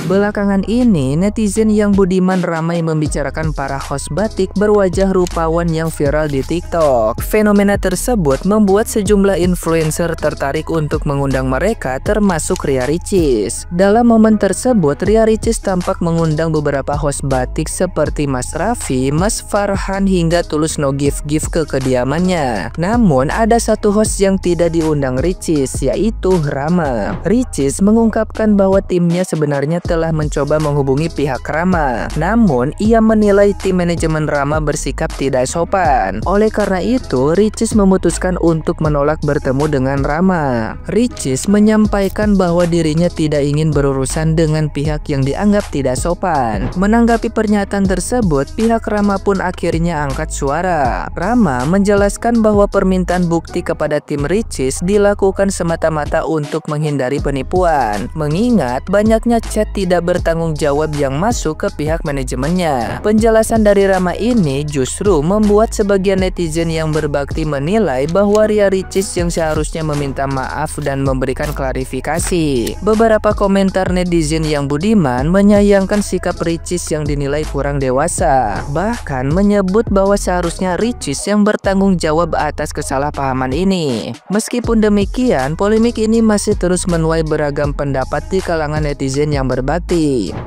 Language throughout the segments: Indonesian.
Belakangan ini, netizen yang budiman ramai membicarakan para host batik berwajah rupawan yang viral di TikTok. Fenomena tersebut membuat sejumlah influencer tertarik untuk mengundang mereka, termasuk Ria Ricis. Dalam momen tersebut, Ria Ricis tampak mengundang beberapa host batik seperti Mas Raffi, Mas Farhan, hingga Tulus No Give ke kediamannya. Namun, ada satu host yang tidak diundang Ricis, yaitu Rama. Ricis mengungkapkan bahwa timnya sebenarnya telah mencoba menghubungi pihak Rama, namun ia menilai tim manajemen Rama bersikap tidak sopan. Oleh karena itu, Ricis memutuskan untuk menolak bertemu dengan Rama. Ricis menyampaikan bahwa dirinya tidak ingin berurusan dengan pihak yang dianggap tidak sopan. Menanggapi pernyataan tersebut, pihak Rama pun akhirnya angkat suara. Rama menjelaskan bahwa permintaan bukti kepada tim Ricis dilakukan semata-mata untuk menghindari penipuan, mengingat banyaknya chat tidak bertanggung jawab yang masuk ke pihak manajemennya. Penjelasan dari Rama ini justru membuat sebagian netizen yang berbakti menilai bahwa Ria Ricis yang seharusnya meminta maaf dan memberikan klarifikasi. Beberapa komentar netizen yang budiman menyayangkan sikap Ricis yang dinilai kurang dewasa, bahkan menyebut bahwa seharusnya Ricis yang bertanggung jawab atas kesalahpahaman ini. Meskipun demikian, polemik ini masih terus menuai beragam pendapat di kalangan netizen yang berbakti.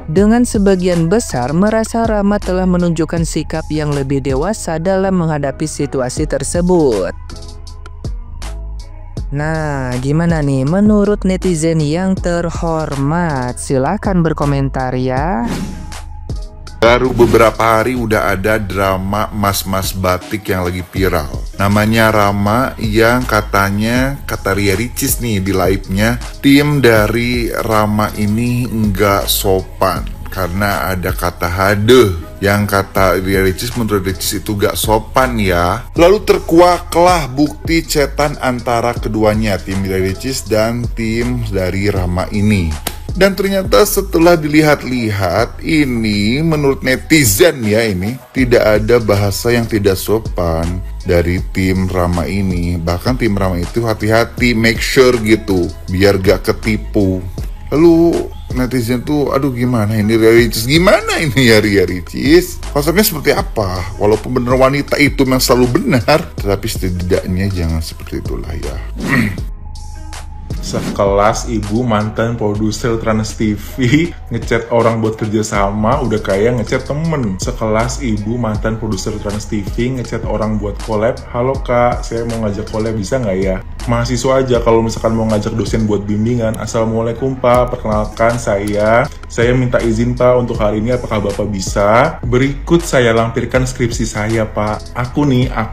Dengan sebagian besar merasa Rama telah menunjukkan sikap yang lebih dewasa dalam menghadapi situasi tersebut. Nah, gimana nih menurut netizen yang terhormat? Silahkan berkomentar ya. Baru beberapa hari udah ada drama mas-mas batik yang lagi viral. Namanya Rama, yang katanya, kata Ria Ricis nih di live-nya, tim dari Rama ini nggak sopan karena ada kata hadeh. Yang kata Ria Ricis, menurut Ricis itu gak sopan ya. Lalu terkuaklah bukti chatan antara keduanya, tim Ria Ricis dan tim dari Rama ini. Dan ternyata setelah dilihat-lihat, ini menurut netizen ya, ini tidak ada bahasa yang tidak sopan dari tim Rama ini. Bahkan tim Rama itu hati-hati, make sure gitu, biar gak ketipu. Lalu netizen tuh, aduh gimana ini Ria Ricis, gimana ini ya Ria Ricis? Konsepnya seperti apa? Walaupun benar wanita itu memang selalu benar, tetapi setidaknya jangan seperti itulah ya. Sekelas ibu mantan produser Trans TV ngechat orang buat kerja sama udah kayak ngechat temen. Sekelas ibu mantan produser Trans TV ngechat orang buat collab, halo kak, saya mau ngajak collab, bisa nggak ya? Mahasiswa aja kalau misalkan mau ngajak dosen buat bimbingan. Assalamualaikum pak, perkenalkan saya minta izin pak untuk hari ini, apakah bapak bisa? Berikut saya lampirkan skripsi saya pak. Aku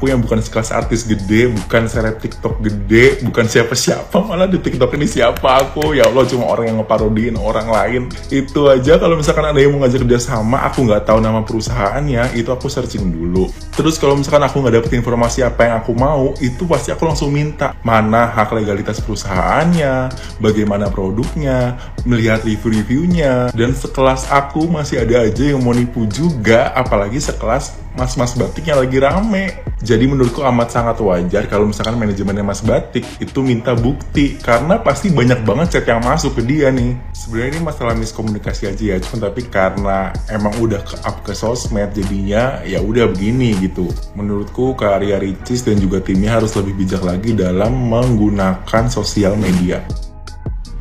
yang bukan sekelas artis gede, bukan seleb TikTok gede, bukan siapa-siapa, malah di TikTok ini siapa aku? Ya Allah, cuma orang yang ngeparodiin orang lain. Itu aja kalau misalkan ada yang mau ngajak kerja sama, aku nggak tahu nama perusahaannya, itu aku searching dulu. Terus kalau misalkan aku nggak dapet informasi apa yang aku mau, itu pasti aku langsung minta mana hak legalitas perusahaannya, bagaimana produknya, melihat review-reviewnya. Dan sekelas aku masih ada aja yang mau nipu juga, apalagi sekelas mas-mas batik yang lagi rame. Jadi menurutku amat sangat wajar kalau misalkan manajemennya Mas Batik itu minta bukti, karena pasti banyak banget chat yang masuk ke dia nih. Sebenarnya ini masalah miskomunikasi aja ya, cuman tapi karena emang udah ke-up ke sosmed, jadinya ya udah begini gitu. Menurutku Kak Ria Ricis dan juga timnya harus lebih bijak lagi dalam menggunakan sosial media.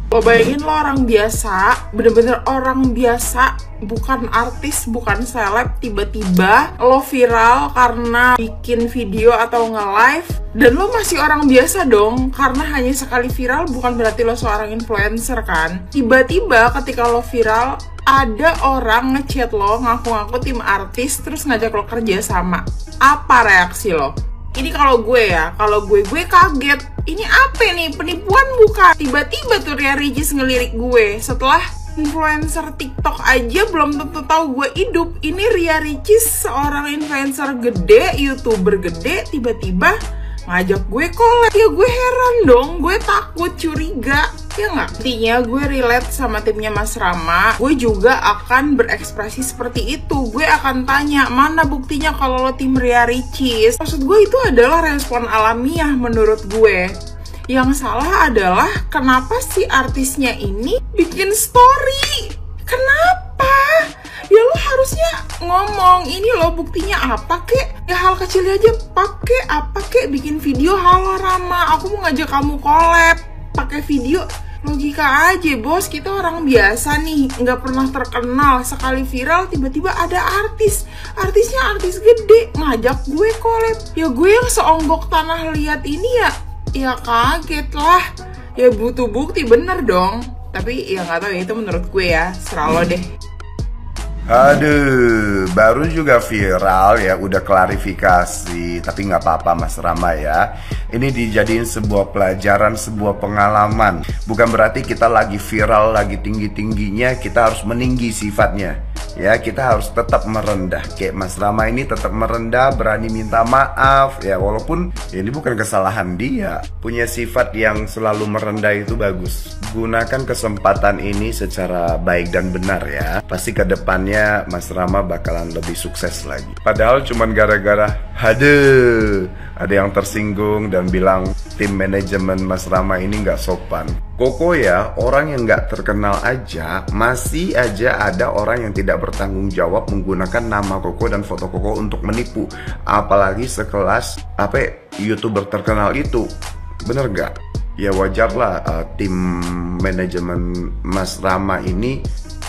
Lo bayangin lo orang biasa, bener-bener orang biasa, bukan artis, bukan seleb, tiba-tiba lo viral karena bikin video atau nge-live, dan lo masih orang biasa dong, karena hanya sekali viral bukan berarti lo seorang influencer kan. Tiba-tiba ketika lo viral, ada orang ngechat lo, ngaku-ngaku tim artis, terus ngajak lo kerja sama. Apa reaksi lo? Ini kalau gue ya, gue kaget. Ini apa nih, penipuan bukan? Tiba-tiba tuh Ria Ricis ngelirik gue. Setelah influencer TikTok aja belum tentu tahu gue hidup. Ini Ria Ricis, seorang influencer gede, YouTuber gede, tiba-tiba ngajak gue collab. Ya gue heran dong, gue takut, curiga. Ya nggak? Intinya gue relate sama timnya Mas Rama. Gue juga akan berekspresi seperti itu. Gue akan tanya, mana buktinya kalau lo tim Ria Ricis? Maksud gue itu adalah respon alamiah menurut gue. Yang salah adalah kenapa si artisnya ini bikin story. Kenapa? Ya lo harusnya ngomong, ini lo buktinya apa kek? Ya hal kecil aja, pakai apa kek, bikin video, halo Rama, aku mau ngajak kamu collab, pakai video. Logika aja bos, kita orang biasa nih, nggak pernah terkenal, sekali viral tiba-tiba ada artisnya artis gede ngajak gue collab. Ya gue yang seonggok tanah liat ini ya kaget lah. Ya butuh bukti bener dong. Tapi ya nggak tahu ya, itu menurut gue ya, serah lo deh. Aduh, baru juga viral ya, udah klarifikasi. Tapi nggak apa-apa Mas Rama ya. Ini dijadiin sebuah pelajaran, sebuah pengalaman. Bukan berarti kita lagi viral, lagi tinggi-tingginya, kita harus meninggi sifatnya. Ya, kita harus tetap merendah. Kayak Mas Rama ini tetap merendah, berani minta maaf. Ya, walaupun ini bukan kesalahan dia. Punya sifat yang selalu merendah itu bagus. Gunakan kesempatan ini secara baik dan benar ya. Pasti ke depannya Mas Rama bakalan lebih sukses lagi. Padahal cuman gara-gara ada yang tersinggung dan bilang tim manajemen Mas Rama ini nggak sopan. Koko ya, orang yang nggak terkenal aja, masih aja ada orang yang tidak bertanggung jawab menggunakan nama Koko dan foto Koko untuk menipu. Apalagi sekelas YouTuber terkenal itu. Bener nggak? Ya wajarlah tim manajemen Mas Rama ini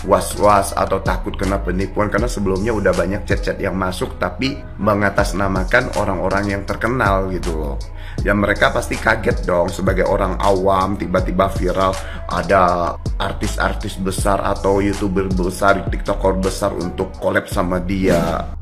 was-was atau takut kena penipuan, karena sebelumnya udah banyak chat-chat yang masuk tapi mengatasnamakan orang-orang yang terkenal gitu loh. Ya mereka pasti kaget dong sebagai orang awam, tiba-tiba viral ada artis-artis besar atau YouTuber besar, TikToker besar untuk collab sama dia.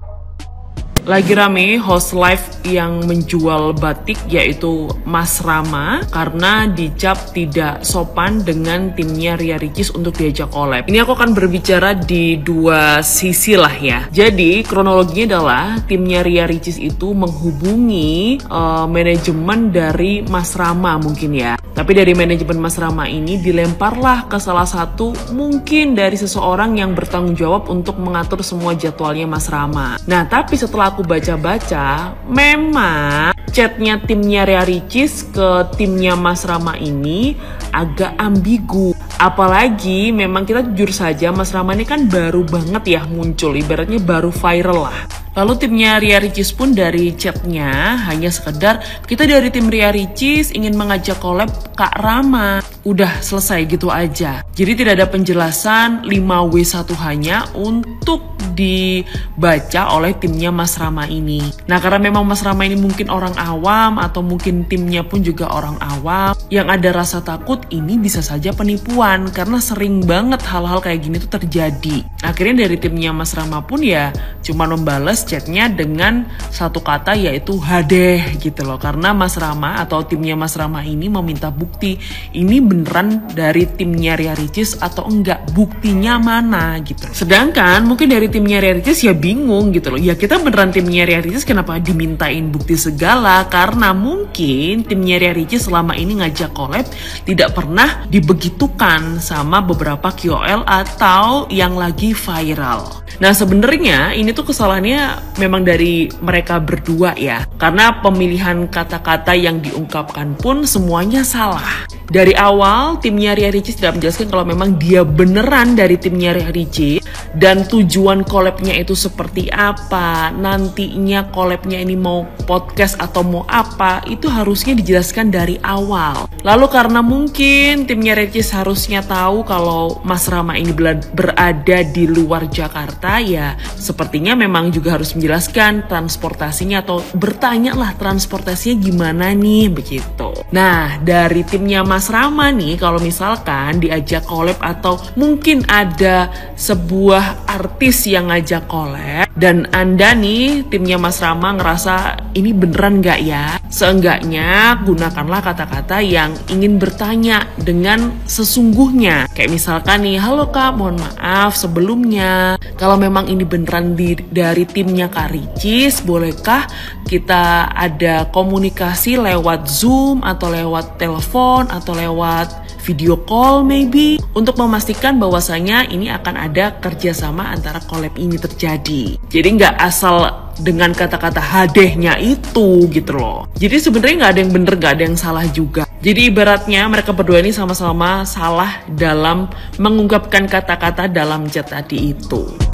Lagi rame host live yang menjual batik yaitu Mas Rama karena dicap tidak sopan dengan timnya Ria Ricis untuk diajak collab. Ini aku akan berbicara di dua sisi lah ya. Jadi kronologinya adalah timnya Ria Ricis itu menghubungi manajemen dari Mas Rama mungkin ya. Tapi dari manajemen Mas Rama ini dilemparlah ke salah satu mungkin dari seseorang yang bertanggung jawab untuk mengatur semua jadwalnya Mas Rama. Nah tapi setelah aku baca-baca, memang chatnya timnya Ria Ricis ke timnya Mas Rama ini agak ambigu. Apalagi memang kita jujur saja Mas Rama ini kan baru banget ya muncul, ibaratnya baru viral lah. Lalu timnya Ria Ricis pun dari chatnya hanya sekedar kita dari tim Ria Ricis ingin mengajak collab Kak Rama. Udah selesai gitu aja. Jadi tidak ada penjelasan 5W1 hanya untuk dibaca oleh timnya Mas Rama ini. Nah karena memang Mas Rama ini mungkin orang awam atau mungkin timnya pun juga orang awam, yang ada rasa takut ini bisa saja penipuan karena sering banget hal-hal kayak gini tuh terjadi. Akhirnya dari timnya Mas Rama pun ya cuma membalas chatnya dengan satu kata yaitu hadeh gitu loh, karena Mas Rama atau timnya Mas Rama ini meminta bukti ini beneran dari timnya Ria Ricis atau enggak, buktinya mana gitu. Sedangkan mungkin dari timnya Ria Ricis ya bingung gitu loh, ya kita beneran timnya Ria Ricis kenapa dimintain bukti segala, karena mungkin timnya Ria Ricis selama ini ngajak collab tidak pernah dibegitukan sama beberapa KOL atau yang lagi viral. Nah sebenarnya ini tuh kesalahannya memang dari mereka berdua ya, karena pemilihan kata-kata yang diungkapkan pun semuanya salah. Dari awal timnya Ria Ricis tidak menjelaskan kalau memang dia beneran dari timnya Ria Ricis dan tujuan collabnya itu seperti apa, nantinya collabnya ini mau podcast atau mau apa, itu harusnya dijelaskan dari awal. Lalu karena mungkin timnya Ria Ricis harusnya tahu kalau Mas Rama ini berada di luar Jakarta, ya sepertinya memang juga harus menjelaskan transportasinya atau bertanya lah transportasinya gimana nih begitu. Nah dari timnya Mas Rama nih kalau misalkan diajak collab atau mungkin ada sebuah artis yang ngajak collab dan Anda nih timnya Mas Rama ngerasa ini beneran gak ya, seenggaknya gunakanlah kata-kata yang ingin bertanya dengan sesungguhnya. Kayak misalkan nih, halo Kak, mohon maaf sebelumnya, kalau memang ini beneran dari timnya Kak Ricis, bolehkah kita ada komunikasi lewat Zoom atau lewat telepon atau lewat video call maybe, untuk memastikan bahwasanya ini akan ada kerjasama antara collab ini terjadi. Jadi nggak asal dengan kata-kata hadehnya itu gitu loh. Jadi sebenarnya nggak ada yang bener, nggak ada yang salah juga. Jadi ibaratnya mereka berdua ini sama-sama salah dalam mengungkapkan kata-kata dalam chat tadi itu.